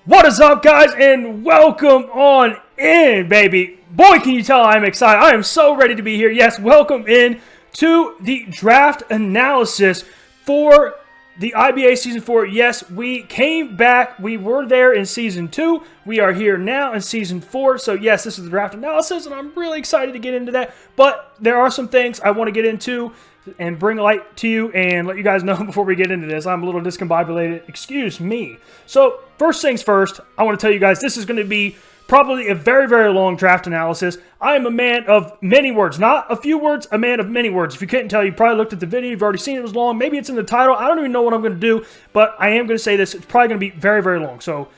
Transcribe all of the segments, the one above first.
What is up, guys, and welcome on in, baby. Boy, can you tell I'm excited. I am so ready to be here. Yes, welcome in to the draft analysis for the IBA Season 4. Yes, we came back. We were there in Season 2. We are here now in Season 4. So, yes, this is the draft analysis, and I'm really excited to get into that. But there are some things I want to get into and bring light to you and let you guys know before we get into this. I'm a little discombobulated. Excuse me. So, first things first, I want to tell you guys this is going to be probably a very, very long draft analysis. I am a man of many words. Not a few words, a man of many words. If you couldn't tell, you probably looked at the video. You've already seen it was long. Maybe it's in the title. I don't even know what I'm going to do, but I am going to say this. It's probably going to be very, very long. So,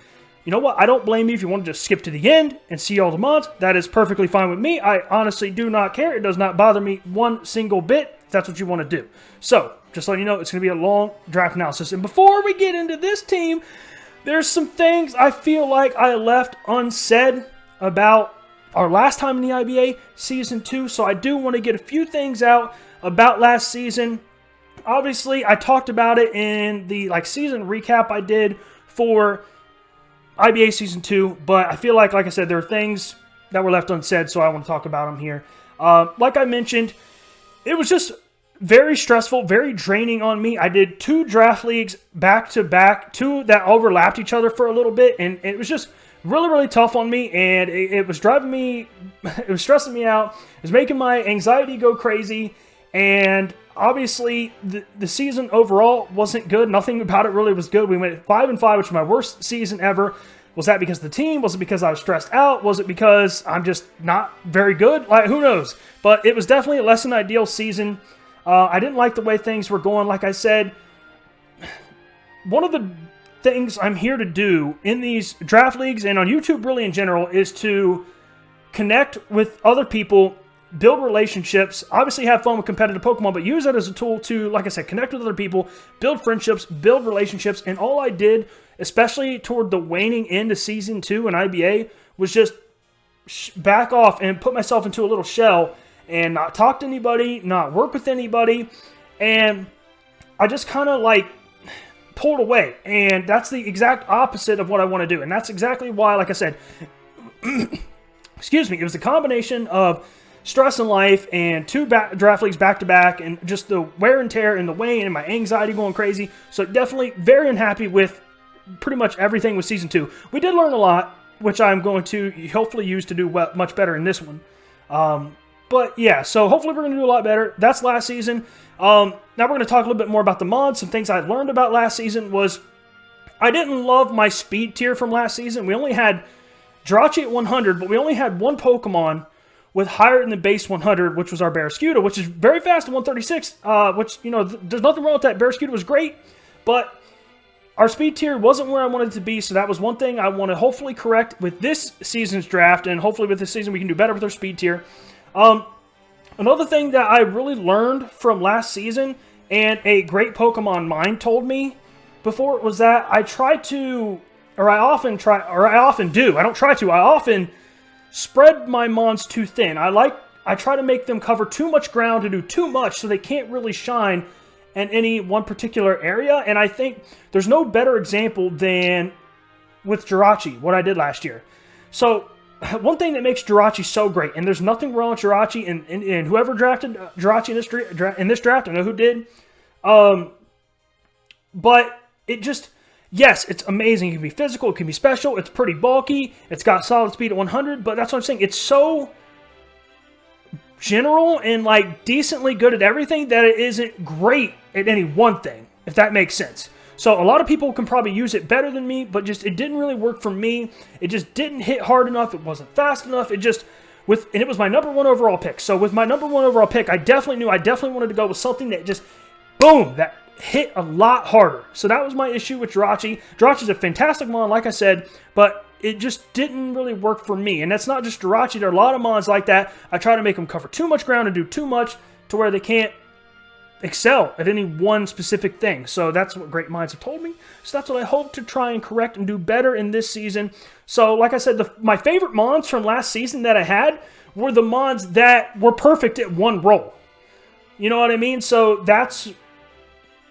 you know what? I don't blame you if you want to just skip to the end and see all the mods. That is perfectly fine with me. I honestly do not care. It does not bother me one single bit if that's what you want to do. So, just letting you know, it's going to be a long draft analysis. And before we get into this team, there's some things I feel like I left unsaid about our last time in the IBA Season 2. So I do want to get a few things out about last season. Obviously, I talked about it in the season recap I did for IBA Season 2. But I feel like I said, there are things that were left unsaid, so I want to talk about them here. Like I mentioned, it was just very stressful, very draining on me. I did 2 draft leagues back-to-back, 2 that overlapped each other for a little bit, and it was just really, really tough on me, and it was driving me, it was stressing me out. It was making my anxiety go crazy, and obviously the season overall wasn't good. Nothing about it really was good. We went 5-5, which was my worst season ever. Was that because of the team? Was it because I was stressed out? Was it because I'm just not very good? Who knows? But it was definitely a less than ideal season. I didn't like the way things were going. Like I said, one of the things I'm here to do in these draft leagues and on YouTube really in general is to connect with other people, build relationships, obviously have fun with competitive Pokemon, but use that as a tool to, like I said, connect with other people, build friendships, build relationships. And all I did, especially toward the waning end of Season 2 in IBA, was just back off and put myself into a little shell and not talk to anybody, not work with anybody, and I just kind of pulled away, and that's the exact opposite of what I want to do, and that's exactly why, like I said, excuse me, it was a combination of stress in life and 2 draft leagues back-to-back, and just the wear and tear and the wane and my anxiety going crazy, so definitely very unhappy with pretty much everything with Season 2. We did learn a lot, which I'm going to hopefully use to do much better in this one. But yeah, so hopefully we're going to do a lot better. That's last season. Now we're going to talk a little bit more about the mods. Some things I learned about last season was I didn't love my speed tier from last season. We only had Jirachi at 100, but we only had 1 Pokemon with higher than the base 100, which was our Barraskewda, which is very fast at 136, which, there's nothing wrong with that. Barraskewda was great, but our speed tier wasn't where I wanted it to be, so that was one thing I want to hopefully correct with this season's draft, and hopefully with this season we can do better with our speed tier. Another thing that I really learned from last season, and a great Pokemon mind told me before, was that I often spread my mons too thin. I try to make them cover too much ground to do too much so they can't really shine in any one particular area, and I think there's no better example than with Jirachi, what I did last year. So, one thing that makes Jirachi so great, and there's nothing wrong with Jirachi, and whoever drafted Jirachi in this draft, I know who did, but it just, yes, it's amazing. It can be physical, it can be special, it's pretty bulky, it's got solid speed at 100, but that's what I'm saying, it's so general and decently good at everything that it isn't great at any one thing, if that makes sense. So a lot of people can probably use it better than me, but just it didn't really work for me. It just didn't hit hard enough. It wasn't fast enough. And it was my #1 overall pick. So with my #1 overall pick, I definitely wanted to go with something that just, boom, that hit a lot harder. So that was my issue with Jirachi. Jirachi's a fantastic mon, like I said, but it just didn't really work for me. And that's not just Jirachi. There are a lot of mons like that. I try to make them cover too much ground and do too much to where they can't excel at any one specific thing. So that's what great minds have told me. So that's what I hope to try and correct and do better in this season. So like I said, my favorite mons from last season that I had were the mons that were perfect at one roll. You know what I mean? So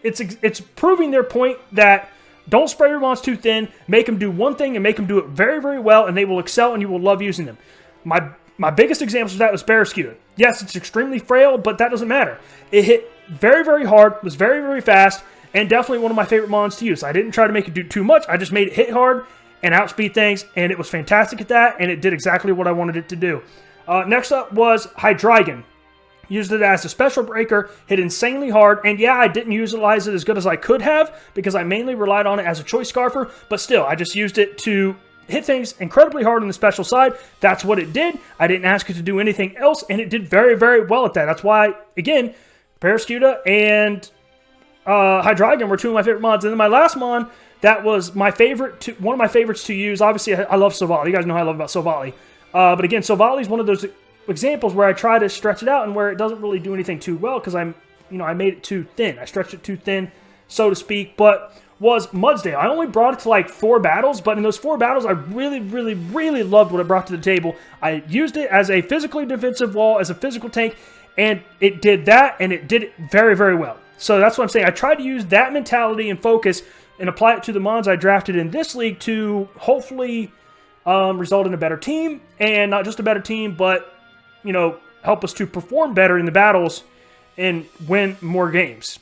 it's proving their point that don't spread your mons too thin, make them do one thing and make them do it very, very well, and they will excel and you will love using them. My biggest example of that was Barraskewda. Yes, it's extremely frail, but that doesn't matter. It hit very, very hard, was very, very fast, and definitely one of my favorite mons to use. I didn't try to make it do too much. I just made it hit hard and outspeed things, and it was fantastic at that, and it did exactly what I wanted it to do. Next up was Hydreigon. Used it as a special breaker, hit insanely hard, and yeah, I didn't utilize it as good as I could have because I mainly relied on it as a choice scarfer, but still, I just used it to hit things incredibly hard on the special side. That's what it did. I didn't ask it to do anything else, and it did very, very well at that. That's why, again, Barraskewda and Hydreigon were two of my favorite mons. And then my last mon, that was my favorite, one of my favorites to use. Obviously, I love Silvally. You guys know how I love about Silvally. But again, Silvally is one of those examples where I try to stretch it out and where it doesn't really do anything too well because I made it too thin. I stretched it too thin, so to speak. But was Mudsdale. I only brought it to like 4 battles, but in those 4 battles, I really, really, really loved what it brought to the table. I used it as a physically defensive wall, as a physical tank, and it did that, and it did it very, very well. So that's what I'm saying. I tried to use that mentality and focus and apply it to the mons I drafted in this league to hopefully result in a better team, and not just a better team, but, help us to perform better in the battles and win more games.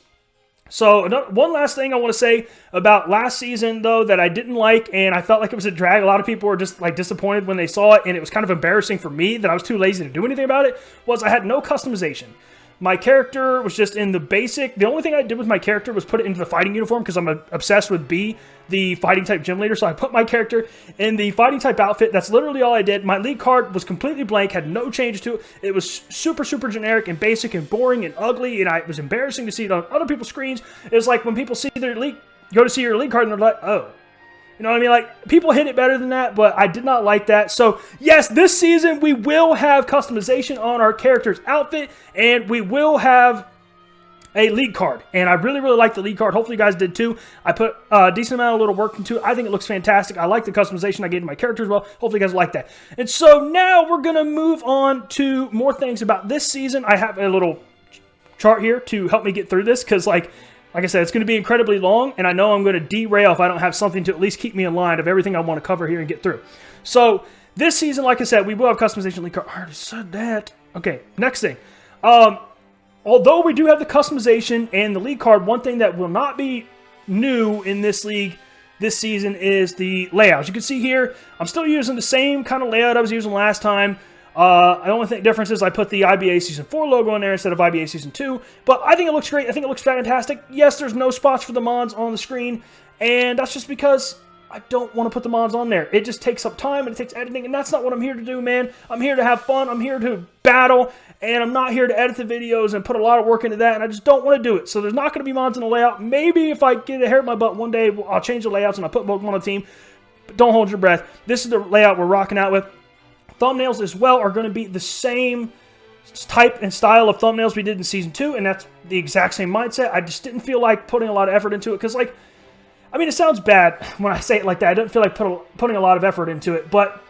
So one last thing I want to say about last season, though, that I didn't like, and I felt like it was a drag. A lot of people were just like disappointed when they saw it, and it was kind of embarrassing for me that I was too lazy to do anything about it, was I had no customization. My character was just in the basic. The only thing I did with my character was put it into the fighting uniform because I'm obsessed with B, the fighting type gym leader. So I put my character in the fighting type outfit. That's literally all I did. My league card was completely blank, had no changes to it. It was super, super generic and basic and boring and ugly. And it was embarrassing to see it on other people's screens. It was like when people see their league, go to see your league card and they're like, oh. You know what I mean? Like, people hit it better than that, but I did not like that. So, yes, this season we will have customization on our character's outfit, and we will have a league card. And I really, really like the league card. Hopefully you guys did too. I put a decent amount of little work into it. I think it looks fantastic. I like the customization I gave to my character as well. Hopefully you guys like that. And so now we're going to move on to more things about this season. I have a little chart here to help me get through this because, like I said, it's going to be incredibly long, and I know I'm going to derail if I don't have something to at least keep me in line of everything I want to cover here and get through. So, this season, like I said, we will have customization league card. I already said that. Okay, next thing. Although we do have the customization and the league card, one thing that will not be new in this league this season is the layout. As you can see here, I'm still using the same kind of layout I was using last time. The only difference is I put the IBA Season 4 logo in there instead of IBA Season 2. But I think it looks great. I think it looks fantastic. Yes, there's no spots for the mods on the screen. And that's just because I don't want to put the mods on there. It just takes up time and it takes editing. And that's not what I'm here to do, man. I'm here to have fun. I'm here to battle. And I'm not here to edit the videos and put a lot of work into that. And I just don't want to do it. So there's not going to be mods in the layout. Maybe if I get a hair in my butt one day, I'll change the layouts and I'll put Pokemon on the team. But don't hold your breath. This is the layout we're rocking out with. Thumbnails as well are going to be the same type and style of thumbnails we did in Season 2, and that's the exact same mindset. I just didn't feel like putting a lot of effort into it, because, like, I mean, it sounds bad when I say it like that. I don't feel like putting a lot of effort into it, but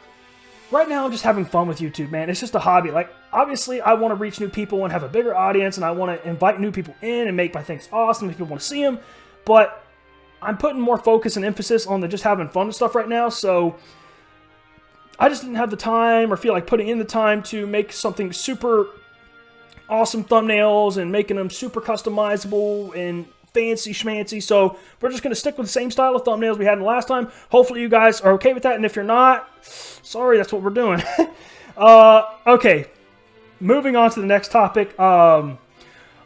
right now I'm just having fun with YouTube, man. It's just a hobby. Like, obviously, I want to reach new people and have a bigger audience, and I want to invite new people in and make my things awesome if people want to see them, but I'm putting more focus and emphasis on the just having fun and stuff right now, so I just didn't have the time or feel like putting in the time to make something super awesome thumbnails and making them super customizable and fancy schmancy. So we're just going to stick with the same style of thumbnails we had in the last time. Hopefully you guys are okay with that. And if you're not, sorry, that's what we're doing. Okay, moving on to the next topic. We want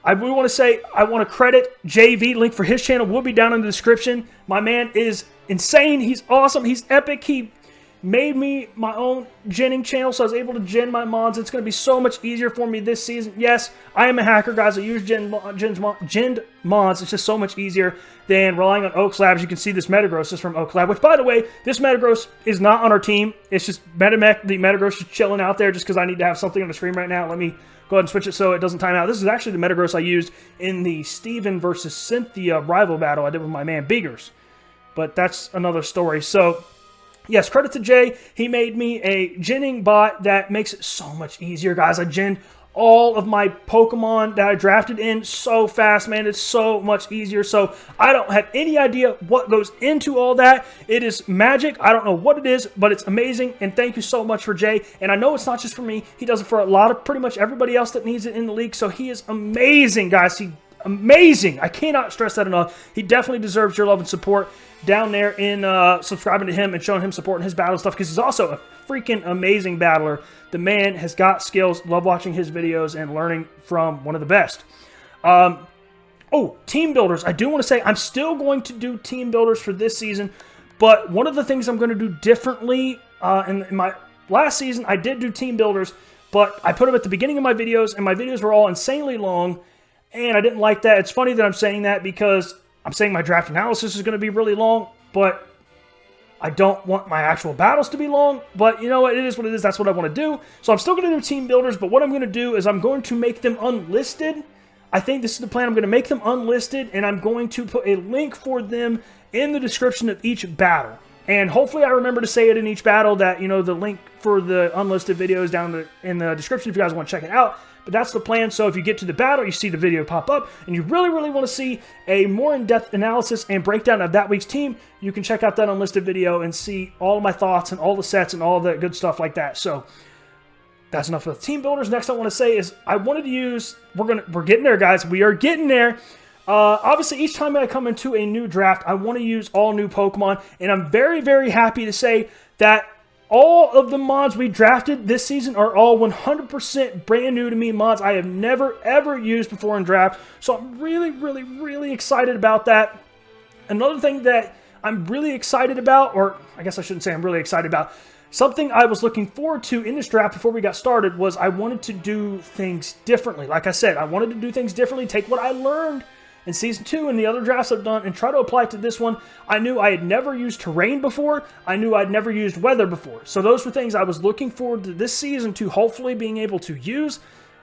to say I want to credit JayVee. Link for his channel will be down in the description. My man is insane. He's awesome. He's epic. made me my own ginning channel, so I was able to gin my mons. It's going to be so much easier for me this season. Yes, I am a hacker, guys. I use ginned mons. It's just so much easier than relying on Oaks Labs. You can see this Metagross is from Oak Lab, which, by the way, this Metagross is not on our team. It's just MetaMech, the Metagross is chilling out there just because I need to have something on the screen right now. Let me go ahead and switch it so it doesn't time out. This is actually the Metagross I used in the Steven versus Cynthia rival battle I did with my man Beegers. But that's another story. So, yes, credit to Jay. He made me a ginning bot that makes it so much easier, guys. I ginned all of my Pokemon that I drafted in so fast, man. It's so much easier. So I don't have any idea what goes into all that. It is magic. I don't know what it is, but it's amazing. And thank you so much for Jay. And I know it's not just for me. He does it for a lot of pretty much everybody else that needs it in the league. So he is amazing, guys. Amazing. I cannot stress that enough. He definitely deserves your love and support down there in subscribing to him and showing him support in his battle stuff, because he's also a freaking amazing battler. The man has got skills. Love watching his videos and learning from one of the best. Oh, team builders. I do want to say I'm still going to do team builders for this season, but one of the things I'm going to do differently in my last season, I did do team builders, but I put them at the beginning of my videos, and my videos were all insanely long, and I didn't like that. It's funny that I'm saying that because I'm saying my draft analysis is going to be really long, but I don't want my actual battles to be long. But you know what? It is what it is. That's what I want to do. So I'm still going to do team builders, but what I'm going to do is I'm going to make them unlisted. I think this is the plan. I'm going to make them unlisted, and I'm going to put a link for them in the description of each battle. And hopefully I remember to say it in each battle that, you know, the link for the unlisted video is down in the description if you guys want to check it out. But that's the plan. So if you get to the battle, you see the video pop up, and you really, really want to see a more in-depth analysis and breakdown of that week's team, you can check out that unlisted video and see all of my thoughts and all the sets and all the good stuff like that. So that's enough of the team builders. Next I want to say is I wanted to use, we're getting there, guys. We are getting there. Obviously, each time I come into a new draft, I want to use all new Pokemon, and I'm very, very happy to say that all of the mods we drafted this season are all 100% brand new to me mods I have never, ever used before in draft. So I'm really, really, really excited about that. Another thing that I'm really excited about, or I guess I shouldn't say I'm really excited about, something I was looking forward to in this draft before we got started was I wanted to do things differently. Like I said, I wanted to do things differently, take what I learned in Season 2 and the other drafts I've done and try to apply it to this one. I knew I had never used terrain before. I knew I'd never used weather before. So those were things I was looking forward to this season to hopefully being able to use.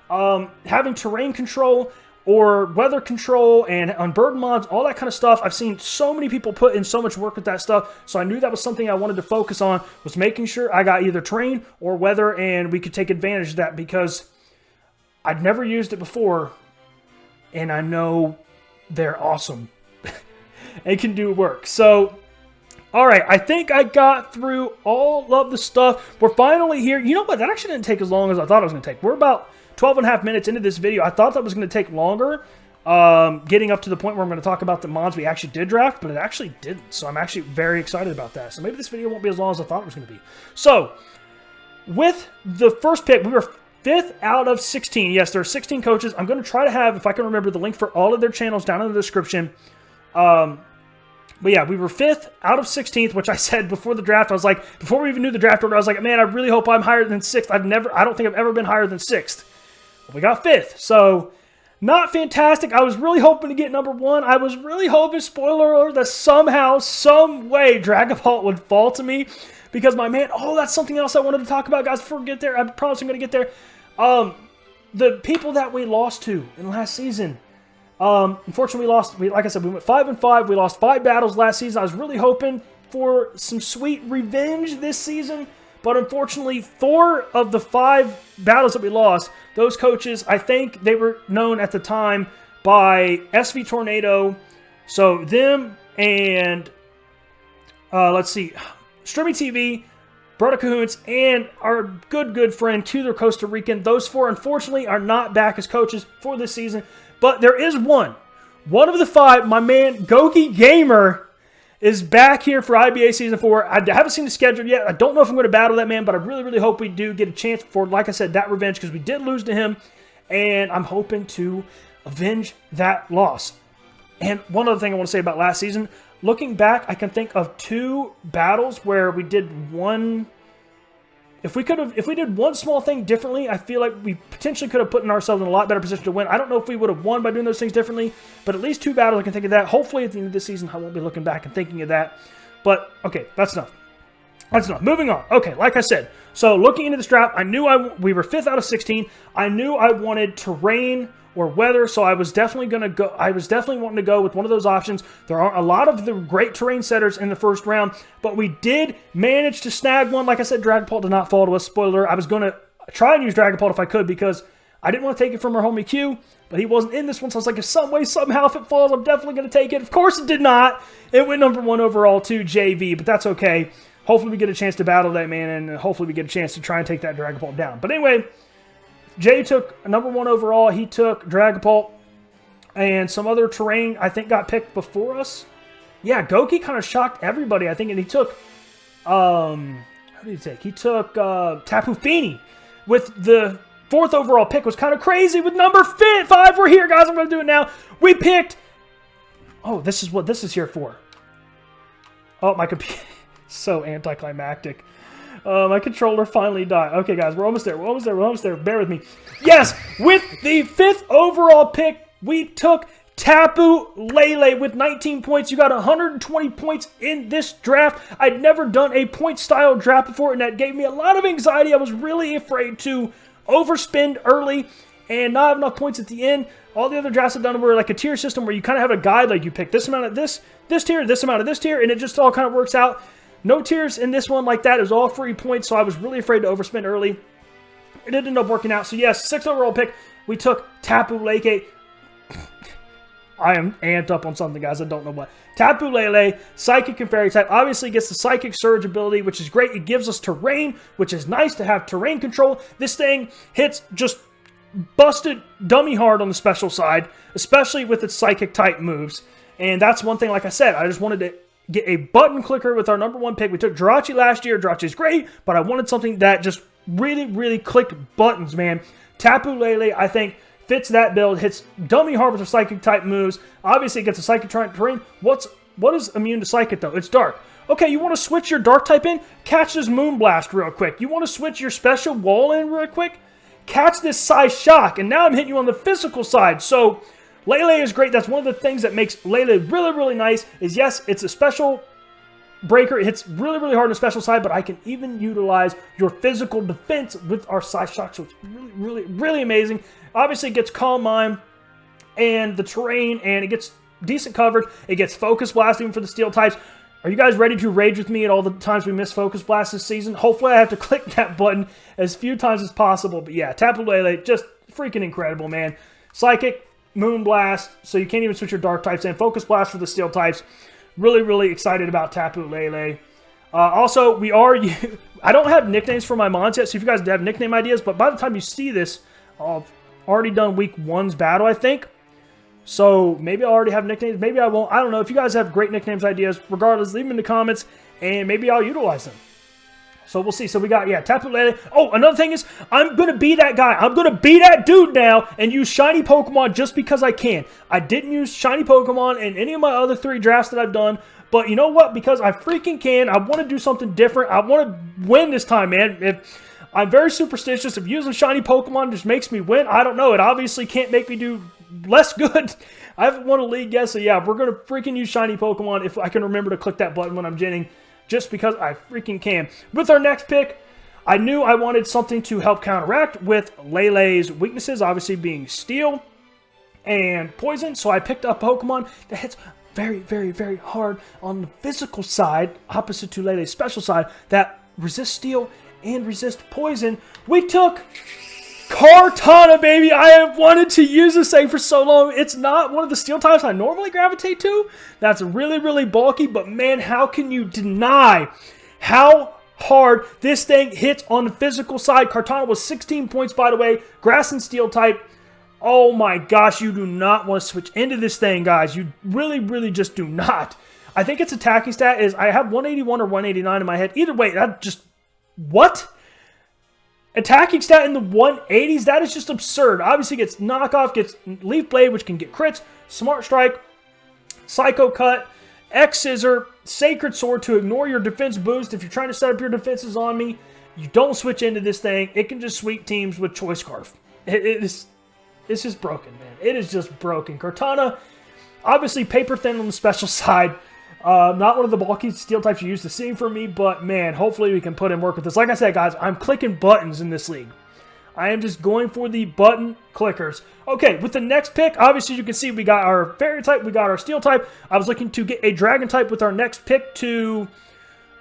Having terrain control or weather control and on bird mods, all that kind of stuff. I've seen so many people put in so much work with that stuff. So I knew that was something I wanted to focus on, was making sure I got either terrain or weather and we could take advantage of that because I'd never used it before and I know they're awesome and can do work. So, all right, I think I got through all of the stuff. We're finally here. You know what? That actually didn't take as long as I thought it was going to take. We're about 12 and a half minutes into this video. I thought that was going to take longer, getting up to the point where I'm going to talk about the mods we actually did draft, but it actually didn't. So I'm actually very excited about that. So maybe this video won't be as long as I thought it was going to be. So, with the first pick, we were 5th out of 16. Yes, there are 16 coaches. I'm going to try to have, if I can remember, the link for all of their channels down in the description. But yeah, we were 5th out of 16th, which I said before the draft. I was like, before we even knew the draft order, I was like, man, I really hope I'm higher than 6th. I don't think I've ever been higher than 6th. But we got 5th. So, not fantastic. I was really hoping to get number 1. I was really hoping, spoiler alert, that somehow, some way, Dragapult would fall to me. Because my man, oh, that's something else I wanted to talk about, guys. Before we get there, I promise I'm going to get there. The people that we lost to in last season. Unfortunately, we lost. Like I said, we went 5-5. We lost 5 battles last season. I was really hoping for some sweet revenge this season. But unfortunately, 4 of the 5 battles that we lost, those coaches, I think they were known at the time by SV Tornado. So them and, let's see, Streamy TV, Brother Cahoons, and our good friend Tudor Costa Rican. Those 4, unfortunately, are not back as coaches for this season. But there is one. One of the 5, my man Goki Gamer, is back here for IBA Season 4. I haven't seen the schedule yet. I don't know if I'm going to battle that man, but I really, really hope we do get a chance for, like I said, that revenge, because we did lose to him, and I'm hoping to avenge that loss. And one other thing I want to say about last season, looking back, I can think of 2 battles where we did one. If we did one small thing differently, I feel like we potentially could have put ourselves in a lot better position to win. I don't know if we would have won by doing those things differently, but at least 2 battles I can think of that. Hopefully at the end of the season, I won't be looking back and thinking of that. But, okay, that's enough. That's enough. Moving on. Okay, like I said, so looking into this draft, I knew we were 5th out of 16. I knew I wanted terrain or weather, so I was definitely going to go. I was definitely wanting to go with one of those options. There aren't a lot of the great terrain setters in the first round, but we did manage to snag one. Like I said, Dragapult did not fall to us. Spoiler, I was going to try and use Dragapult if I could because I didn't want to take it from our homie Q, but he wasn't in this one, so I was like, if some way, somehow, if it falls, I'm definitely going to take it. Of course it did not. It went number 1 overall to JayVee, but that's okay. Hopefully we get a chance to battle that man, and hopefully we get a chance to try and take that Dragapult down. But anyway, Jay took number 1 overall. He took Dragapult, and some other terrain, I think, got picked before us. Yeah, Goki kind of shocked everybody, I think, and he took, who did he take? He took Tapu Fini with the 4th overall pick. Was kind of crazy with number 5. We're here, guys. I'm going to do it now. We picked, oh, this is what this is here for. Oh, my computer, so anticlimactic. My controller finally died. Okay, guys, we're almost there. We're almost there. We're almost there. Bear with me. Yes, with the 5th overall pick, we took Tapu Lele with 19 points. You got 120 points in this draft. I'd never done a point-style draft before, and that gave me a lot of anxiety. I was really afraid to overspend early and not have enough points at the end. All the other drafts I've done were like a tier system where you kind of have a guide, like you pick this amount of this tier, this amount of this tier, and it just all kind of works out. No tiers in this one like that. It was all free points, so I was really afraid to overspend early. It did end up working out. So yes, 6th overall pick, we took Tapu Lele. I am amped up on something, guys. I don't know what. Tapu Lele, Psychic and Fairy type. Obviously gets the Psychic Surge ability, which is great. It gives us terrain, which is nice to have terrain control. This thing hits just busted dummy hard on the special side, especially with its Psychic type moves. And that's one thing, like I said, I just wanted to get a button clicker with our number 1 pick. We took Jirachi last year. Jirachi's great, but I wanted something that just really, really clicked buttons, man. Tapu Lele, I think, fits that build. Hits dummy hard with her Psychic type moves. Obviously, it gets a Psychic terrain. What is immune to Psychic, though? It's Dark. Okay, you want to switch your Dark type in? Catch this Moonblast real quick. You want to switch your Special Wall in real quick? Catch this Psy Shock. And now I'm hitting you on the physical side. So Lele is great. That's one of the things that makes Lele really, really nice is, yes, it's a special breaker. It hits really, really hard on the special side, but I can even utilize your physical defense with our Psy Shock, so it's really, really, really amazing. Obviously, it gets Calm Mind and the terrain, and it gets decent coverage. It gets Focus Blast even for the Steel types. Are you guys ready to rage with me at all the times we missed Focus Blast this season? Hopefully, I have to click that button as few times as possible, but yeah, Tapu Lele, just freaking incredible, man. Psychic, Moonblast, so you can't even switch your Dark types in. Focus Blast for the Steel types. Really, really excited about Tapu Lele. Also, I don't have nicknames for my mons yet, so if you guys have nickname ideas, but by the time you see this, I've already done week 1's battle, I think. So maybe I'll already have nicknames. Maybe I won't. I don't know. If you guys have great nicknames ideas, regardless, leave them in the comments, and maybe I'll utilize them. So we'll see. So we got, yeah, Tapu Lele. Oh, another thing is, I'm going to be that guy. I'm going to be that dude now and use shiny Pokemon just because I can. I didn't use shiny Pokemon in any of my other 3 drafts that I've done. But you know what? Because I freaking can. I want to do something different. I want to win this time, man. I'm very superstitious. If using shiny Pokemon just makes me win, I don't know. It obviously can't make me do less good. I haven't won a league yet, so yeah, we're going to freaking use shiny Pokemon if I can remember to click that button when I'm ginning. Just because I freaking can. With our next pick, I knew I wanted something to help counteract with Lele's weaknesses, obviously being Steel and Poison. So I picked up Pokemon that hits very, very, very hard on the physical side, opposite to Lele's special side, that resist Steel and resist Poison. We took Cortana, baby. I have wanted to use this thing for so long. It's not one of the Steel types I normally gravitate to. That's really, really bulky, but man, how can you deny how hard this thing hits on the physical side? Cortana was 16 points, by the way. Grass and Steel type. Oh my gosh, you do not want to switch into this thing, guys. You really, really just do not. I think its attacking stat is, I have 181 or 189 in my head. Either way, that just, what? Attacking stat in the 180s, that is just absurd. Obviously gets knockoff, gets Leaf Blade, which can get crits, Smart Strike, Psycho Cut, X-Scissor, Sacred Sword to ignore your defense boost. If you're trying to set up your defenses on me, you don't switch into this thing. It can just sweep teams with Choice Scarf. It's just broken, man. It is just broken. Cortana, obviously paper thin on the special side. Not one of the bulky steel types you used to see for me, but man, hopefully we can put in work with this. Like I said, guys, I'm clicking buttons in this league. I am just going for the button clickers. Okay, with the next pick, obviously you can see we got our fairy type, we got our steel type. I was looking to get a dragon type with our next pick to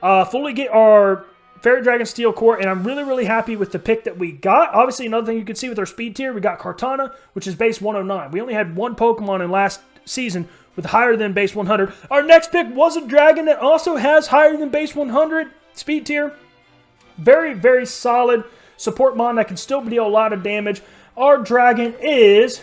fully get our fairy dragon steel core, and I'm really, really happy with the pick that we got. Obviously, another thing you can see with our speed tier, we got Cortana, which is base 109. We only had one Pokemon in last season with higher than base 100. Our next pick was a dragon that also has higher than base 100 speed tier. Very, very solid support mon that can still deal a lot of damage. Our dragon is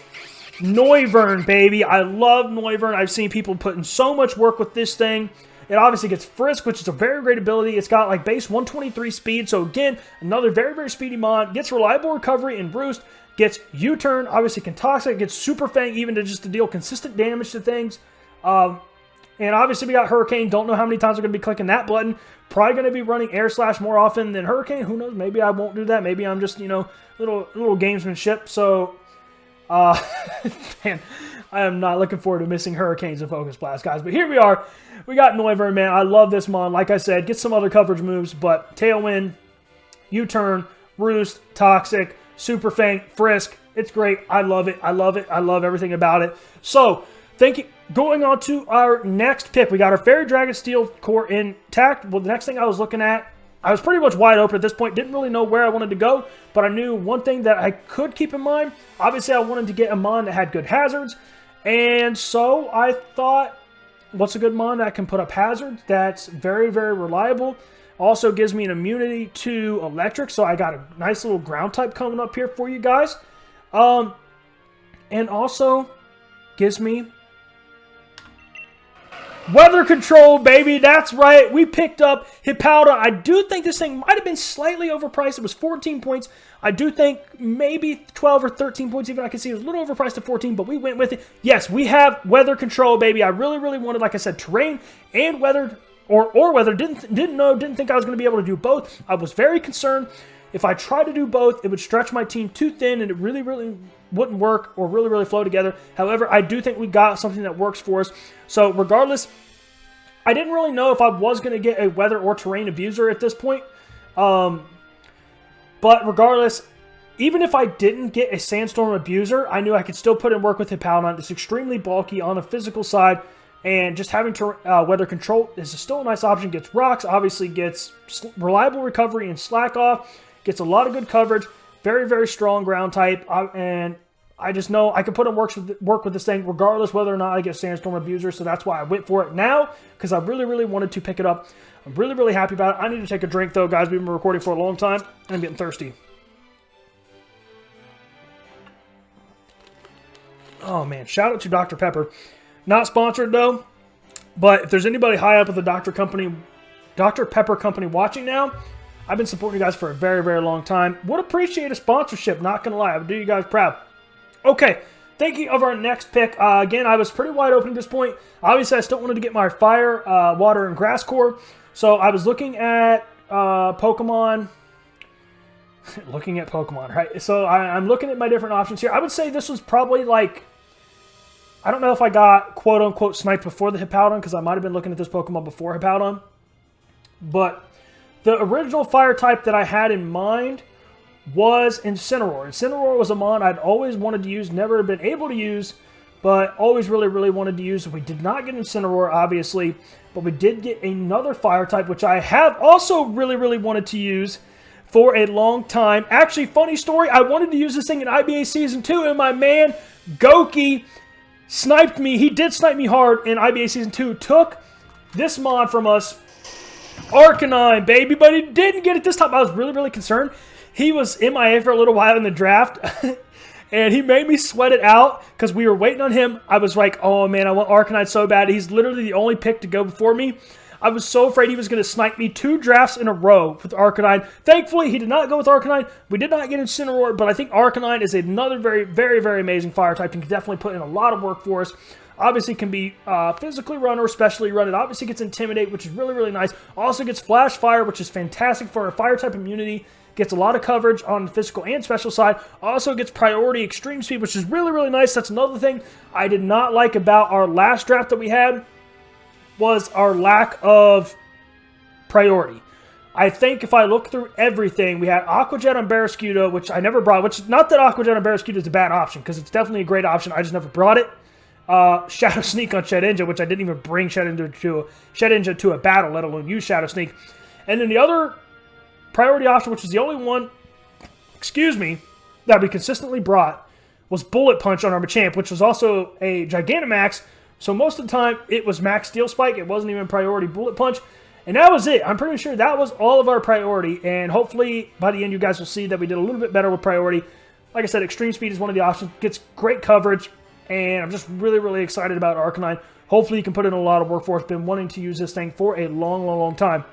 Noivern, baby. I love Noivern. I've seen people putting so much work with this thing. It obviously gets Frisk, which is a very great ability. It's got like base 123 speed. So again, another very, very speedy mon. Gets reliable recovery and roost. Gets U-turn. Obviously can Toxic. Gets Super Fang even to deal consistent damage to things. And obviously we got Hurricane. Don't know how many times we're going to be clicking that button. Probably going to be running Air Slash more often than Hurricane. Who knows? Maybe I won't do that. Maybe I'm just, you know, little gamesmanship. So, man, I am not looking forward to missing Hurricanes and Focus Blast, guys. But here we are. We got Noivern, man. I love this mon. Like I said, get some other coverage moves, but Tailwind, U-turn, Roost, Toxic, Super Fang, Frisk. It's great. I love it. I love it. I love everything about it. So, thank you. Going on to our next pick, we got our Fairy Dragon Steel core intact. Well, the next thing I was looking at, I was pretty much wide open at this point. Didn't really know where I wanted to go, but I knew one thing that I could keep in mind. Obviously, I wanted to get a mon that had good hazards, and so I thought, what's a good mon that can put up hazards that's very, very reliable? Also gives me an immunity to electric, so I got a nice little ground type coming up here for you guys. And also gives me weather control, baby. That's right. We picked up Hippowdon. I do think this thing might have been slightly overpriced. It was 14 points. I do think maybe 12 or 13 points even. I can see it was a little overpriced at 14, but we went with it. Yes, we have weather control, baby. I really, really wanted, like I said, terrain and weather or weather. Didn't think I was going to be able to do both. I was very concerned. If I tried to do both, it would stretch my team too thin, and it really, really wouldn't work or really, really flow together. However, I do think we got something that works for us. So regardless, I didn't really know if I was going to get a weather or terrain abuser at this point. But regardless, even if I didn't get a sandstorm abuser, I knew I could still put in work with Hippowdon. It's extremely bulky on the physical side, and just having weather control is still a nice option. Gets rocks, obviously gets reliable recovery and slack off. Gets a lot of good coverage. Very, very strong ground type. And I just know I can put in work with this thing regardless whether or not I get Sandstorm Abuser. So that's why I went for it now, because I really, really wanted to pick it up. I'm really, really happy about it. I need to take a drink, though, guys. We've been recording for a long time. I'm getting thirsty. Oh, man. Shout out to Dr. Pepper. Not sponsored, though. But if there's anybody high up at the Dr. Pepper company watching now, I've been supporting you guys for a very, very long time. Would appreciate a sponsorship, not going to lie. I would do you guys proud. Okay, thinking of our next pick. Again, I was pretty wide open at this point. Obviously, I still wanted to get my fire, water, and grass core. So I was looking at Pokemon. Looking at Pokemon, right? So I'm looking at my different options here. I would say this was probably like, I don't know if I got quote-unquote sniped before the Hippowdon, because I might have been looking at this Pokemon before Hippowdon. But the original fire type that I had in mind was Incineroar. Incineroar was a mon I'd always wanted to use, never been able to use, but always really, really wanted to use. We did not get Incineroar, obviously, but we did get another fire type, which I have also really, really wanted to use for a long time. Actually, funny story, I wanted to use this thing in IBA Season 2, and my man, Goki, sniped me. He did snipe me hard in IBA Season 2, took this mon from us, Arcanine, baby, but he didn't get it this time. I was really, really concerned. He was MIA for a little while in the draft, and he made me sweat it out because we were waiting on him. I was like, oh, man, I want Arcanine so bad. He's literally the only pick to go before me. I was so afraid he was going to snipe me 2 drafts in a row with Arcanine. Thankfully, he did not go with Arcanine. We did not get Incineroar, but I think Arcanine is another very, very, very amazing fire type and can definitely put in a lot of work for us. Obviously can be physically run or specially run. It obviously gets Intimidate, which is really, really nice. Also gets Flash Fire, which is fantastic for our fire type immunity. Gets a lot of coverage on the physical and special side. Also gets priority extreme speed, which is really, really nice. That's another thing I did not like about our last draft that we had, was our lack of priority. I think if I look through everything, we had Aqua Jet on Barraskewda, which I never brought, which not that Aqua Jet on Barraskewda is a bad option, because it's definitely a great option. I just never brought it. Shadow Sneak on Shedinja, which I didn't even bring Shedinja to a battle, let alone use Shadow Sneak. And then the other priority option, which is the only one, that we consistently brought, was Bullet Punch on our Machamp, which was also a Gigantamax. So most of the time, it was Max Steel Spike. It wasn't even priority Bullet Punch. And that was it. I'm pretty sure that was all of our priority. And hopefully, by the end, you guys will see that we did a little bit better with priority. Like I said, Extreme Speed is one of the options. Gets great coverage. And I'm just really, really excited about Arcanine. Hopefully, you can put in a lot of work for us. Been wanting to use this thing for a long, long, long time.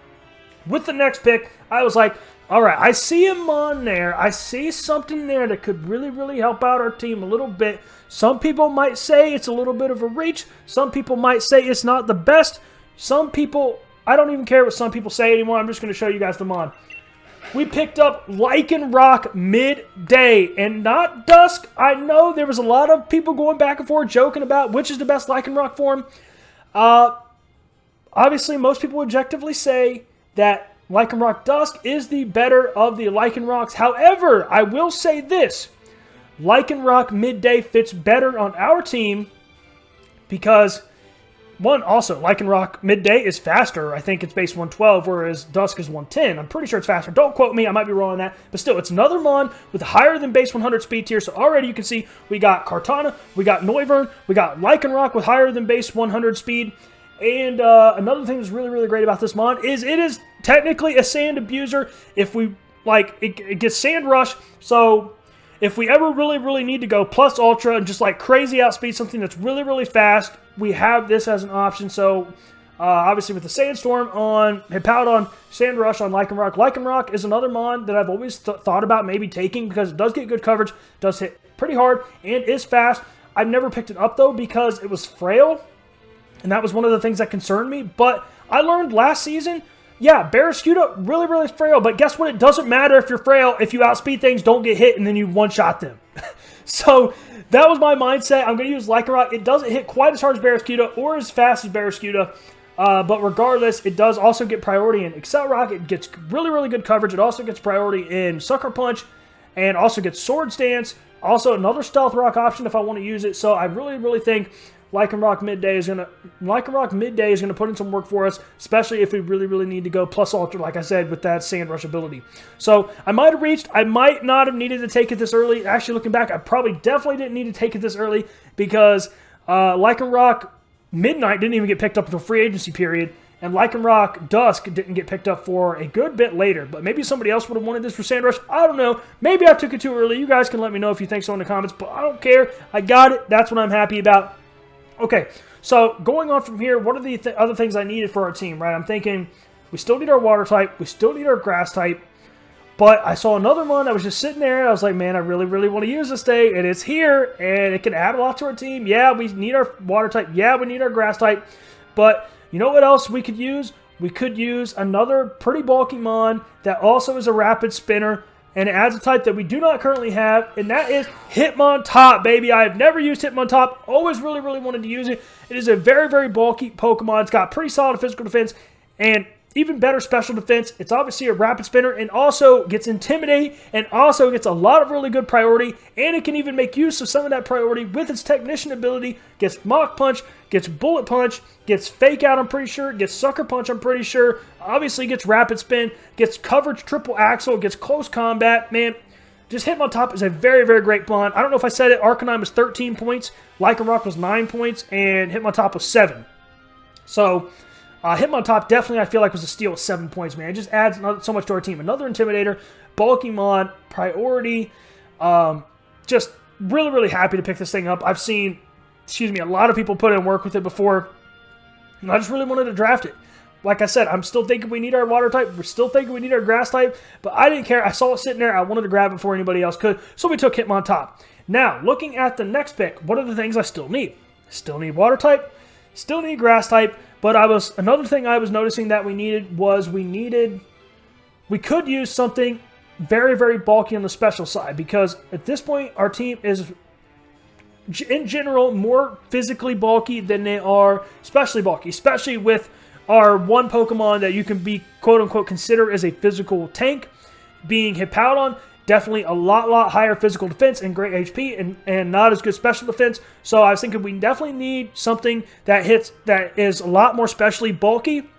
With the next pick, I was like, all right, I see him on there. I see something there that could really, really help out our team a little bit. Some people might say it's a little bit of a reach. Some people might say it's not the best. Some people, I don't even care what some people say anymore. I'm just going to show you guys the mon. We picked up Lycanrock midday and not dusk. I know there was a lot of people going back and forth joking about which is the best Lycanrock form. Obviously, most people objectively say that Lycanrock Dusk is the better of the Lycanrocks. However, I will say this. Lycanrock midday fits better on our team because, one, also, Lycanrock midday is faster. I think it's base 112, whereas Dusk is 110. I'm pretty sure it's faster. Don't quote me. I might be wrong on that. But still, it's another mon with a higher than base 100 speed tier. So already you can see we got Cortana, we got Noivern, we got Lycanrock with higher than base 100 speed. And another thing that's really, really great about this mon is it is technically a sand abuser. If we, like, it gets sand rush. So if we ever really, really need to go plus ultra and just like crazy outspeed something that's really, really fast, we have this as an option. So obviously with the Sandstorm on Hippowdon, Sand Rush on Lycanrock. Lycanrock is another mon that I've always thought about maybe taking because it does get good coverage, does hit pretty hard, and is fast. I've never picked it up though because it was frail. And that was one of the things that concerned me. But I learned last season, yeah, Barraskewda, really, really frail. But guess what? It doesn't matter if you're frail. If you outspeed things, don't get hit, and then you one-shot them. So that was my mindset. I'm going to use Lycanrock. It doesn't hit quite as hard as Barraskewda or as fast as Barraskewda. But regardless, it does also get priority in Excel Rock. It gets really, really good coverage. It also gets priority in Sucker Punch. And also gets Swords Dance. Also another Stealth Rock option if I want to use it. So I really, really think Lycanrock midday is gonna put in some work for us, especially if we really, really need to go plus ultra, like I said, with that Sand Rush ability. So I might have reached, I might not have needed to take it this early. Actually, looking back, I probably definitely didn't need to take it this early because Lycanrock Midnight didn't even get picked up until free agency period, and Lycanrock Dusk didn't get picked up for a good bit later. But maybe somebody else would have wanted this for Sand Rush. I don't know. Maybe I took it too early. You guys can let me know if you think so in the comments, but I don't care. I got it. That's what I'm happy about. Okay, so going on from here, what are the other things I needed for our team, right? I'm thinking we still need our water type. We still need our grass type. But I saw another one that was just sitting there. I was like, man, I really, really want to use this thing. And it's here, and it can add a lot to our team. Yeah, we need our water type. Yeah, we need our grass type. But you know what else we could use? We could use another pretty bulky mon that also is a rapid spinner. And it adds a type that we do not currently have, and that is Hitmontop, baby. I have never used Hitmontop. Always really, really wanted to use it. It is a very, very bulky Pokemon. It's got pretty solid physical defense and even better special defense. It's obviously a rapid spinner and also gets Intimidate and also gets a lot of really good priority, and it can even make use of some of that priority with its Technician ability. Gets Mach Punch, gets Bullet Punch, gets Fake Out, I'm pretty sure, gets Sucker Punch, I'm pretty sure, obviously gets Rapid Spin, gets Coverage Triple Axle, gets Close Combat. Man, just Hitmontop is a very, very great bond. I don't know if I said it, Arcanine was 13 points, Lycanrock was 9 points, and Hitmontop was 7. So Hitmontop definitely, I feel like, was a steal with 7 points, man. It just adds so much to our team. Another Intimidator, bulky mon, priority. Just really, really happy to pick this thing up. I've seen, a lot of people put in work with it before, and I just really wanted to draft it. Like I said, I'm still thinking we need our water type. We're still thinking we need our grass type, but I didn't care. I saw it sitting there. I wanted to grab it before anybody else could, so we took Hitmontop. Now, looking at the next pick, what are the things I still need? Still need water type. Still need grass type. But another thing I was noticing that we needed was we could use something very, very bulky on the special side, because at this point our team is in general more physically bulky than they are specially bulky, especially with our one Pokemon that you can be quote-unquote consider as a physical tank, being Hippowdon. Definitely a lot higher physical defense and great HP and not as good special defense. So I was thinking we definitely need something that is a lot more specially bulky.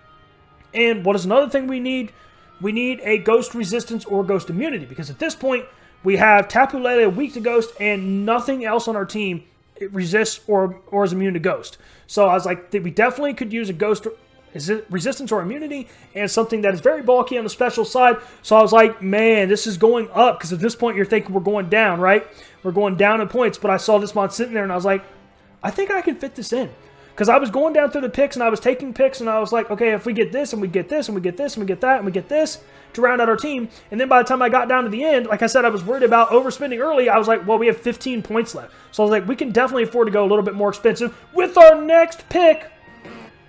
And what is another thing we need? We need a Ghost Resistance or Ghost Immunity, because at this point we have Tapu Lele weak to Ghost and nothing else on our team resists or is immune to Ghost. So I was like, we definitely could use a Ghost Resistance or Immunity and something that is very bulky on the special side. So I was like, man, this is going up, because at this point you're thinking we're going down, right? We're going down in points, but I saw this mod sitting there and I was like, I think I can fit this in. Because I was going down through the picks and I was taking picks and I was like, okay, if we get this and we get this and we get this and we get that and we get this to round out our team. And then by the time I got down to the end, like I said, I was worried about overspending early. I was like, well, we have 15 points left. So I was like, we can definitely afford to go a little bit more expensive. With our next pick,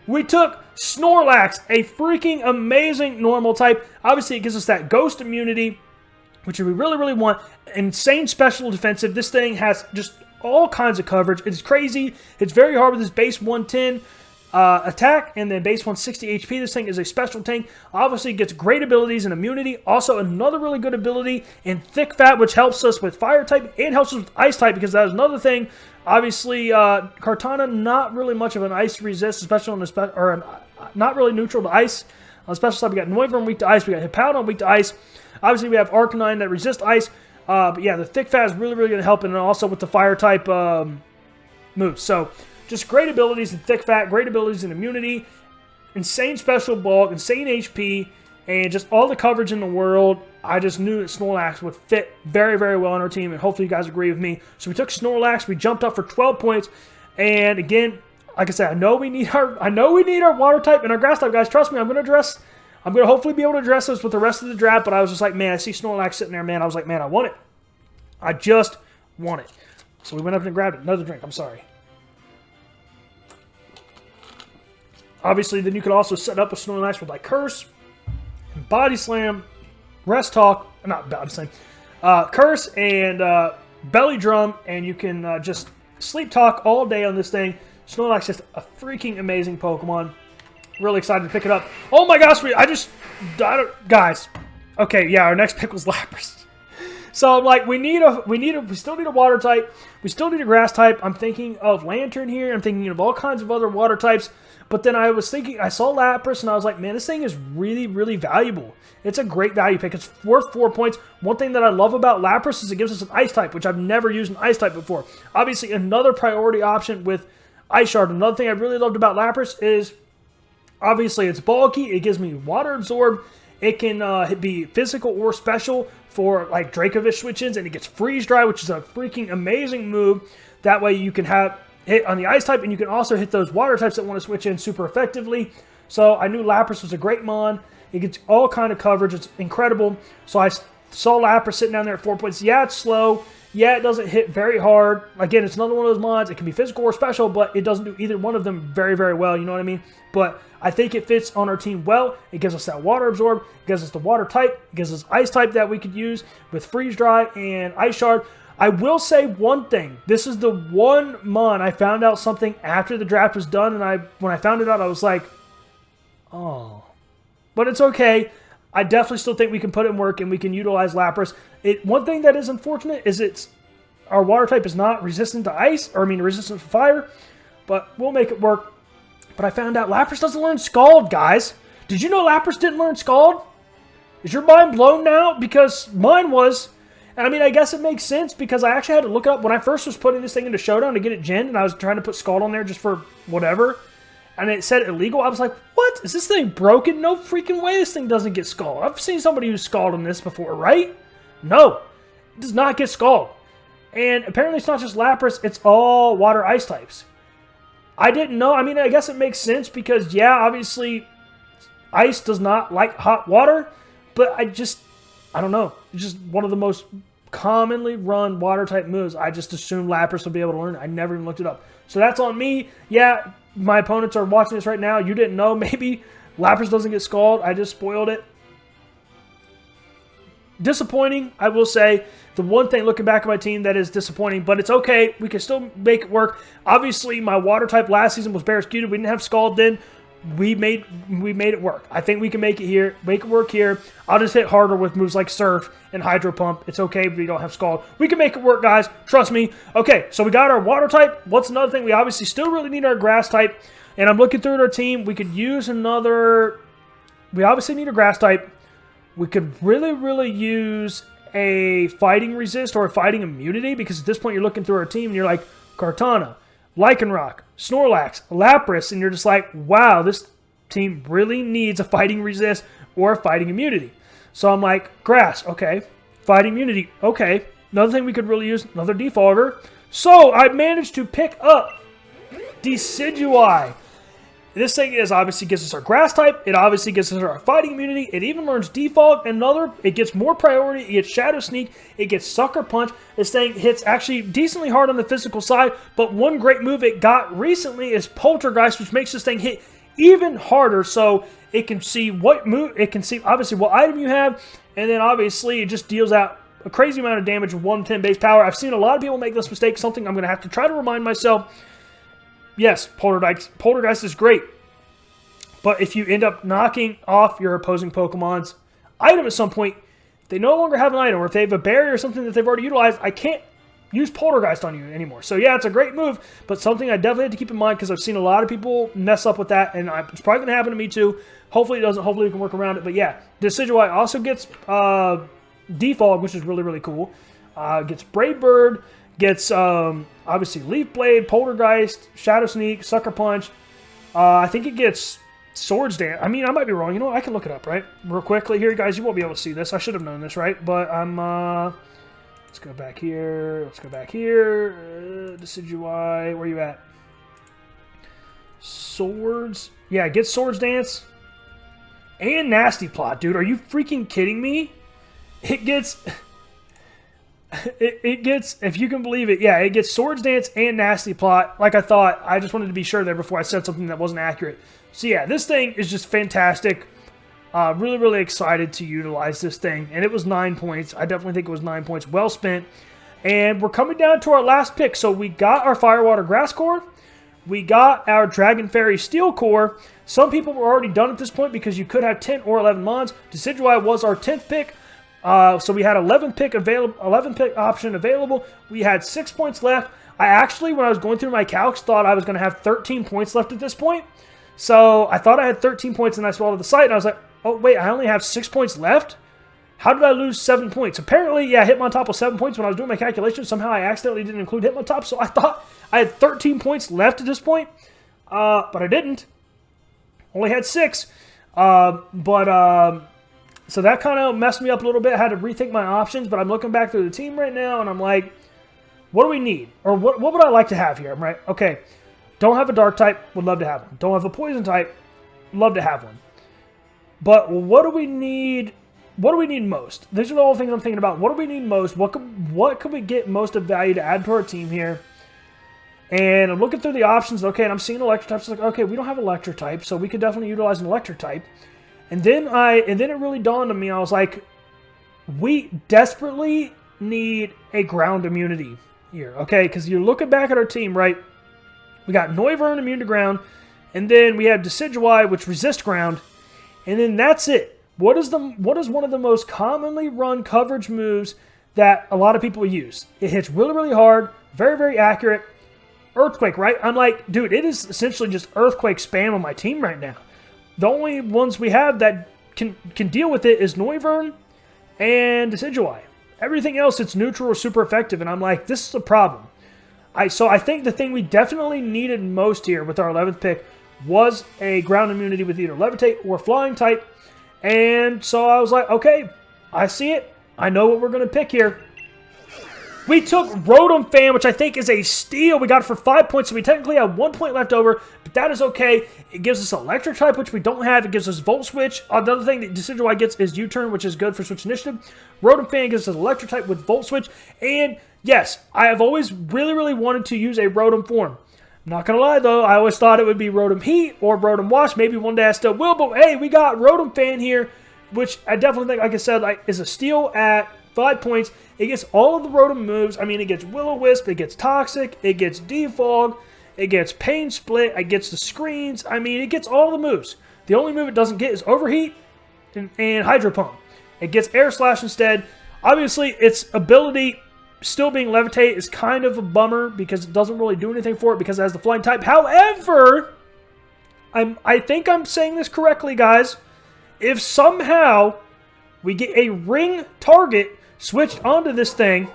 we took Snorlax, a freaking amazing normal type. Obviously, it gives us that Ghost Immunity, which we really want. Insane special defensive. This thing has just all kinds of coverage. It's crazy. It's very hard with this base 110 attack and then base 160 HP. This thing is a special tank. Obviously, it gets great abilities and immunity. Also, another really good ability in Thick Fat, which helps us with fire type and helps us with ice type, because that was another thing. Obviously, Cortana, not really much of an ice resist, especially on the not really neutral to ice. On the special side, we got Noivern weak to ice. We got Hippowdon weak to ice. Obviously, we have Arcanine that resists ice. But yeah, the Thick Fat is really going to help, and also with the fire type moves. So, just great abilities in Thick Fat, great abilities in immunity, insane special bulk, insane HP, and just all the coverage in the world. I just knew that Snorlax would fit very well on our team, and hopefully you guys agree with me. So we took Snorlax, we jumped up for 12 points, and again, like I said, I know we need our water type and our grass type, guys. Trust me, I'm going to hopefully be able to address this with the rest of the draft, but I was just like, man, I see Snorlax sitting there, man. I was like, man, I want it. I just want it. So we went up and grabbed it. Another drink, I'm sorry. Obviously, then you could also set up a Snorlax with like Curse, and Body Slam, Rest Talk, not Body Slam, Curse and Belly Drum, and you can just Sleep Talk all day on this thing. Snorlax is just a freaking amazing Pokemon. Really excited to pick it up. Oh my gosh, guys. Okay, yeah, our next pick was Lapras. So I'm like, we still need a water type. We still need a grass type. I'm thinking of Lantern here. I'm thinking of all kinds of other water types. But then I was thinking, I saw Lapras and I was like, man, this thing is really valuable. It's a great value pick. It's worth 4 points. One thing that I love about Lapras is it gives us an ice type, which I've never used an ice type before. Obviously, another priority option with Ice Shard. Another thing I really loved about Lapras is, obviously, it's bulky. It gives me water absorb. It can be physical or special for like Dracovish switch-ins, and it gets freeze dry, which is a freaking amazing move. That way you can hit on the ice type, and you can also hit those water types that want to switch in super effectively. So I knew Lapras was a great mon. It gets all kind of coverage. It's incredible. So I saw Lapras sitting down there at 4 points. Yeah, it's slow. Yeah, it doesn't hit very hard. Again, it's another one of those mods. It can be physical or special, but it doesn't do either one of them very well. You know what I mean? But I think it fits on our team well. It gives us that water absorb. It gives us the water type. It gives us ice type that we could use with freeze dry and ice shard. I will say one thing. This is the one mon I found out something after the draft was done, and when I found it out, I was like, oh. But it's okay. I definitely still think we can put it in work and we can utilize Lapras. One thing that is unfortunate is our water type is not resistant to ice, resistant to fire, but we'll make it work. But I found out Lapras doesn't learn Scald, guys. Did you know Lapras didn't learn Scald? Is your mind blown now? Because mine was. And I guess it makes sense because I actually had to look it up when I first was putting this thing into Showdown to get it gen, and I was trying to put Scald on there just for whatever. And it said illegal. I was like, what? Is this thing broken? No freaking way this thing doesn't get Scald. I've seen somebody use Scald on this before, right? No. It does not get Scald. And apparently it's not just Lapras, it's all water ice types. I didn't know. I guess it makes sense because, yeah, obviously ice does not like hot water. But I don't know. It's just one of the most commonly run water-type moves. I just assumed Lapras would be able to learn it. I never even looked it up. So that's on me. Yeah, my opponents are watching this right now. You didn't know. Maybe Lapras doesn't get Scald. I just spoiled it. Disappointing, I will say. The one thing looking back at my team that is disappointing, but it's okay. We can still make it work. Obviously, my water type last season was Barraskewda. We didn't have Scald then. We made it work. I think we can make it here. Make it work here. I'll just hit harder with moves like Surf and Hydro Pump. It's okay if we don't have Scald. We can make it work, guys. Trust me. Okay, so we got our water type. What's another thing? We obviously still really need our grass type. And I'm looking through at our team. We could use another... We obviously need a grass type. We could really use a fighting resist or a fighting immunity, because at this point you're looking through our team and you're like, Cortana, Lycanrock, Snorlax, Lapras, and you're just like, wow, this team really needs a fighting resist or a fighting immunity. So I'm like, grass, okay. Fighting immunity, okay. Another thing we could really use, another defogger. So I managed to pick up Decadueye. This thing is obviously gives us our grass type. It obviously gives us our fighting immunity. It even learns defog. It gets more priority. It gets shadow sneak. It gets sucker punch. This thing hits actually decently hard on the physical side. But one great move it got recently is Poltergeist, which makes this thing hit even harder. So it can see what move. It can see obviously what item you have, and then obviously it just deals out a crazy amount of damage with 110 base power. I've seen a lot of people make this mistake. Something I'm going to have to try to remind myself. Yes, Poltergeist is great, but if you end up knocking off your opposing Pokemon's item at some point, they no longer have an item, or if they have a barrier or something that they've already utilized, I can't use Poltergeist on you anymore. So yeah, it's a great move, but something I definitely have to keep in mind, because I've seen a lot of people mess up with that, and it's probably going to happen to me too. Hopefully it doesn't. Hopefully we can work around it, but yeah, Decidueye also gets Defog, which is really cool. Gets Brave Bird, gets obviously Leaf Blade, Poltergeist, Shadow Sneak, Sucker Punch. I think it gets Swords Dance. I mean, I might be wrong. You know what? I can look it up, right? Real quickly here, guys. You won't be able to see this. I should have known this, right? But I'm... let's go back here. Let's go back here. Decidueye. Where you at? Swords. Yeah, get Swords Dance. And Nasty Plot, dude. Are you freaking kidding me? It gets... It gets, if you can believe it, yeah, it gets Swords Dance and Nasty Plot. Like I thought, I just wanted to be sure there before I said something that wasn't accurate. So yeah, this thing is just fantastic. Really excited to utilize this thing. And it was 9 points. I definitely think it was 9 points. Well spent. And we're coming down to our last pick. So we got our Firewater Grass Core. We got our Dragon Fairy Steel Core. Some people were already done at this point because you could have 10 or 11 Mons. Decidueye was our 10th pick. So we had 11 pick option available. We had 6 points left. I actually, when I was going through my calcs, thought I was going to have 13 points left at this point. So I thought I had 13 points, and I swallowed the site, and I was like, oh, wait, I only have 6 points left? How did I lose 7 points? Apparently, yeah, Hitmontop was 7 points when I was doing my calculations. Somehow I accidentally didn't include Hitmontop, so I thought I had 13 points left at this point, but I didn't. Only had 6. So that kind of messed me up a little bit. I had to rethink my options, but I'm looking back through the team right now, and I'm like, what do we need? Or what would I like to have here? I'm right, okay, don't have a dark type, would love to have one. Don't have a poison type, love to have one. But what do we need? What do we need most? These are all the things I'm thinking about. What do we need most? What could we get most of value to add to our team here? And I'm looking through the options, okay, and I'm seeing electric types. Like, okay, we don't have electric type, so we could definitely utilize an electric type. And then it really dawned on me. I was like, we desperately need a ground immunity here, okay? Because you're looking back at our team, right? We got Noivern immune to ground, and then we have Decidueye, which resists ground, and then that's it. What is one of the most commonly run coverage moves that a lot of people use? It hits really hard, very accurate. Earthquake, right? I'm like, dude, it is essentially just Earthquake spam on my team right now. The only ones we have that can deal with it is Noivern and Decidueye. Everything else, it's neutral or super effective, and I'm like, this is a problem. So I think the thing we definitely needed most here with our 11th pick was a ground immunity with either Levitate or Flying type. And so I was like, okay, I see it. I know what we're going to pick here. We took Rotom Fan, which I think is a steal. We got it for 5 points, so we technically have 1 point left over, but that is okay. It gives us Electric type, which we don't have. It gives us Volt Switch. Another thing that Decadueye gets is U-Turn, which is good for Switch Initiative. Rotom Fan gives us Electric type with Volt Switch. And yes, I have always really wanted to use a Rotom form. I'm not going to lie, though. I always thought it would be Rotom Heat or Rotom Wash. Maybe one day I still will, but hey, we got Rotom Fan here, which I definitely think, like I said, is a steal at 5 points. It gets all of the Rotom moves. I mean, it gets Will-O-Wisp, it gets Toxic, it gets Defog, it gets Pain Split, it gets the Screens. I mean, it gets all the moves. The only move it doesn't get is Overheat and Hydro Pump. It gets Air Slash instead. Obviously, its ability still being Levitate is kind of a bummer because it doesn't really do anything for it because it has the Flying type. However, I think I'm saying this correctly, guys. If somehow we get a ring target switched onto this thing,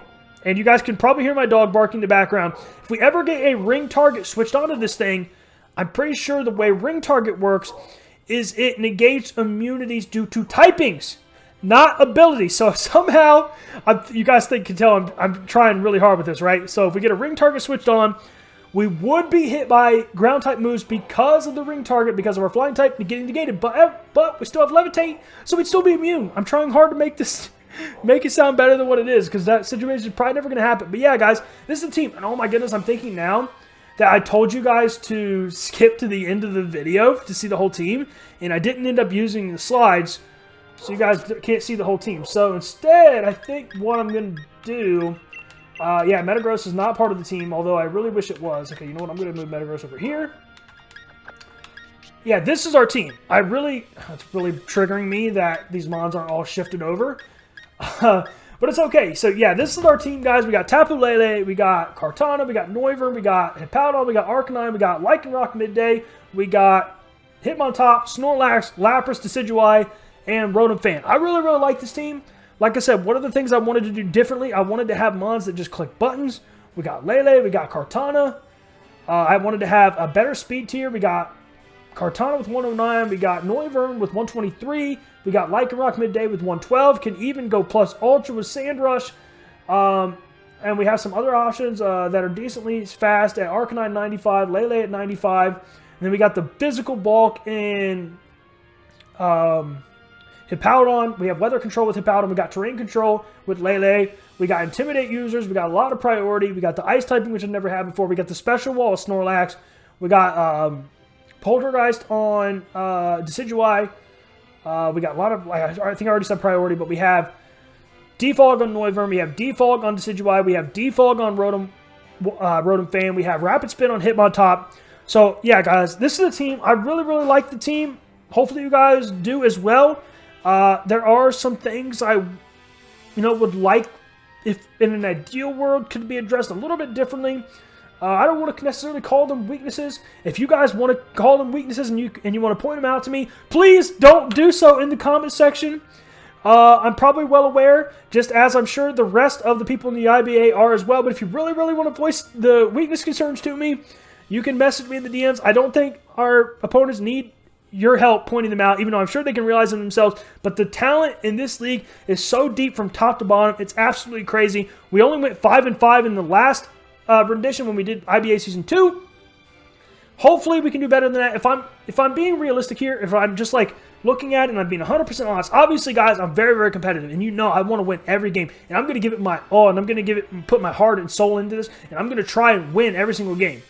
and you guys can probably hear my dog barking in the background. If we ever get a ring target switched onto this thing, I'm pretty sure the way ring target works is it negates immunities due to typings, not abilities. So somehow, you guys can tell I'm trying really hard with this, right? So if we get a ring target switched on, we would be hit by ground type moves because of the ring target, because of our flying type getting negated. But we still have Levitate, so we'd still be immune. I'm trying hard to make this make it sound better than what it is, because that situation is probably never going to happen. But yeah, guys, this is the team. And oh my goodness, I'm thinking now that I told you guys to skip to the end of the video to see the whole team, and I didn't end up using the slides, so you guys can't see the whole team. So instead, I think what I'm going to do... yeah, Metagross is not part of the team, although I really wish it was. Okay, you know what? I'm going to move Metagross over here. Yeah, this is our team. It's really triggering me that these mons aren't all shifted over. But it's okay. So, yeah, this is our team, guys. We got Tapu Lele, we got Cortana, we got Noivern, we got Hippowdon, we got Arcanine, we got Lycanrock Midday, we got Hitmontop, Snorlax, Lapras, Decadueye, and Rotom Fan. I really like this team. Like I said, one of the things I wanted to do differently, I wanted to have mons that just click buttons. We got Lele, we got Cortana. I wanted to have a better speed tier. We got Cortana with 109. We got Noivern with 123. We got Lycanrock Midday with 112. Can even go plus Ultra with Sandrush. And we have some other options that are decently fast at Arcanine 95, Lele at 95. And then we got the physical bulk in... Hippowdon, we have weather control with Hippowdon, we got terrain control with Lele, we got intimidate users, we got a lot of priority, we got the ice typing, which I've never had before, we got the special wall with Snorlax, we got Poltergeist on Decadueye, we got a lot of, I think I already said priority, but we have Defog on Noivern, we have Defog on Decadueye, we have Defog on Rotom Fan, we have Rapid Spin on Hitmontop. So yeah, guys, this is the team. I really like the team. Hopefully you guys do as well. There are some things I, would like, if in an ideal world, could be addressed a little bit differently. I don't want to necessarily call them weaknesses. If you guys want to call them weaknesses and you want to point them out to me, please don't do so in the comment section. I'm probably well aware, just as I'm sure the rest of the people in the IBA are as well. But if you really want to voice the weakness concerns to me, you can message me in the DMs. I don't think our opponents need your help pointing them out, even though I'm sure they can realize them themselves. But the talent in this league is so deep from top to bottom. It's absolutely crazy. We only went 5-5 in the last rendition when we did IBA Season 2. Hopefully we can do better than that. If I'm being realistic here, if I'm just like looking at it and I'm being 100% honest, obviously, guys, I'm very competitive, and I want to win every game, and I'm going to give it my all, and I'm going to put my heart and soul into this, and I'm going to try and win every single game.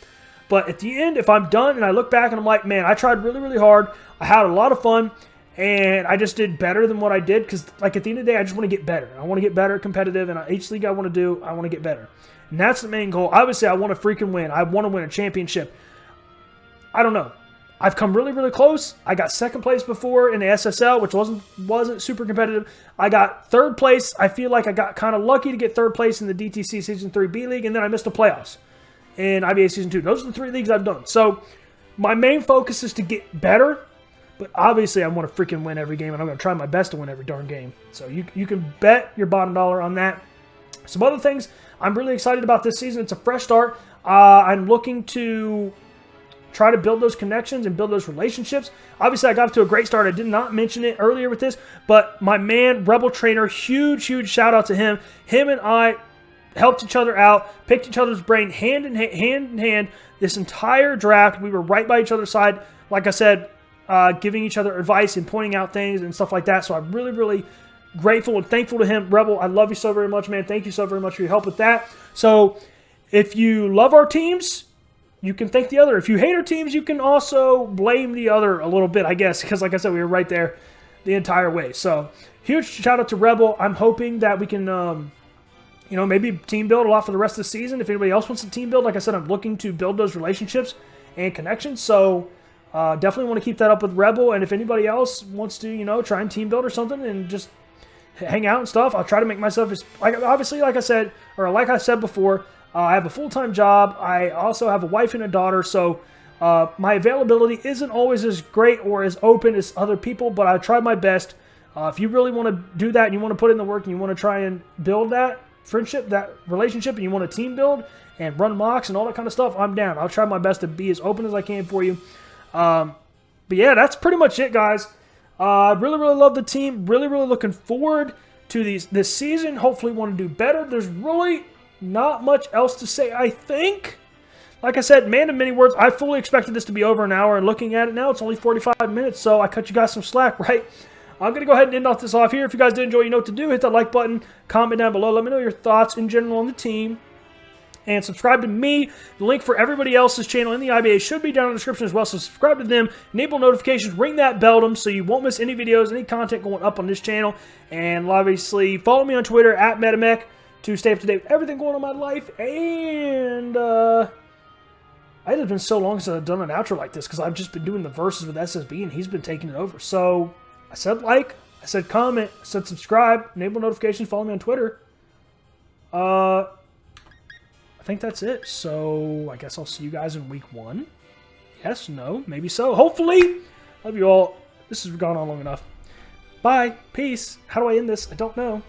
But at the end, if I'm done and I look back and I'm like, man, I tried really hard. I had a lot of fun, and I just did better than what I did. Because, like, at the end of the day, I just want to get better. I want to get better competitive, and each league I want to do, I want to get better. And that's the main goal. Obviously, I want to freaking win. I want to win a championship. I don't know. I've come really close. I got second place before in the SSL, which wasn't super competitive. I got third place. I feel like I got kind of lucky to get third place in the DTC Season 3 B League, and then I missed the playoffs in IBA Season 2. Those are the 3 leagues I've done. So my main focus is to get better, but obviously I want to freaking win every game, and I'm going to try my best to win every darn game. So you can bet your bottom dollar on that. Some other things I'm really excited about this season. It's a fresh start. I'm looking to try to build those connections and build those relationships. Obviously, I got off to a great start. I did not mention it earlier with this, but my man, Rebel Trainer, huge shout out to him. Him and I helped each other out, picked each other's brain hand in hand this entire draft. We were right by each other's side, like I said, giving each other advice and pointing out things and stuff like that. So I'm really, really grateful and thankful to him. Rebel, I love you so very much, man. Thank you so very much for your help with that. So if you love our teams, you can thank the other. If you hate our teams, you can also blame the other a little bit, I guess, because like I said, we were right there the entire way. So huge shout out to Rebel. I'm hoping that we can, you know, maybe team build a lot for the rest of the season. If anybody else wants to team build, like I said, I'm looking to build those relationships and connections. So definitely want to keep that up with Rebel. And if anybody else wants to, you know, try and team build or something and just hang out and stuff, I'll try to make myself as, obviously, like I said, or like I said before, I have a full-time job. I also have a wife and a daughter, so my availability isn't always as great or as open as other people, but I try my best. If you really want to do that and you want to put in the work and you want to try and build that friendship, that relationship, and you want to team build and run mocks and all that kind of stuff, I'm down. I'll try my best to be as open as I can for you. But yeah, that's pretty much it, guys. I really, really love the team. Really, really looking forward to this season. Hopefully want to do better. There's really not much else to say, I think. Like I said, man of many words, I fully expected this to be over an hour, and looking at it now, it's only 45 minutes, so I cut you guys some slack, right? I'm going to go ahead and end this off here. If you guys did enjoy, you know what to do. Hit that like button, comment down below, let me know your thoughts in general on the team, and subscribe to me. The link for everybody else's channel in the IBA should be down in the description as well, so subscribe to them, enable notifications, ring that bell so you won't miss any videos, any content going up on this channel, and obviously follow me on Twitter at MetaMech to stay up to date with everything going on in my life. And it has been so long since I've done an outro like this because I've just been doing the verses with SSB and he's been taking it over. So I said like, I said comment, I said subscribe, enable notifications, follow me on Twitter. I think that's it. So I guess I'll see you guys in week 1. Yes, no, maybe so. Hopefully. Love you all. This has gone on long enough. Bye. Peace. How do I end this? I don't know.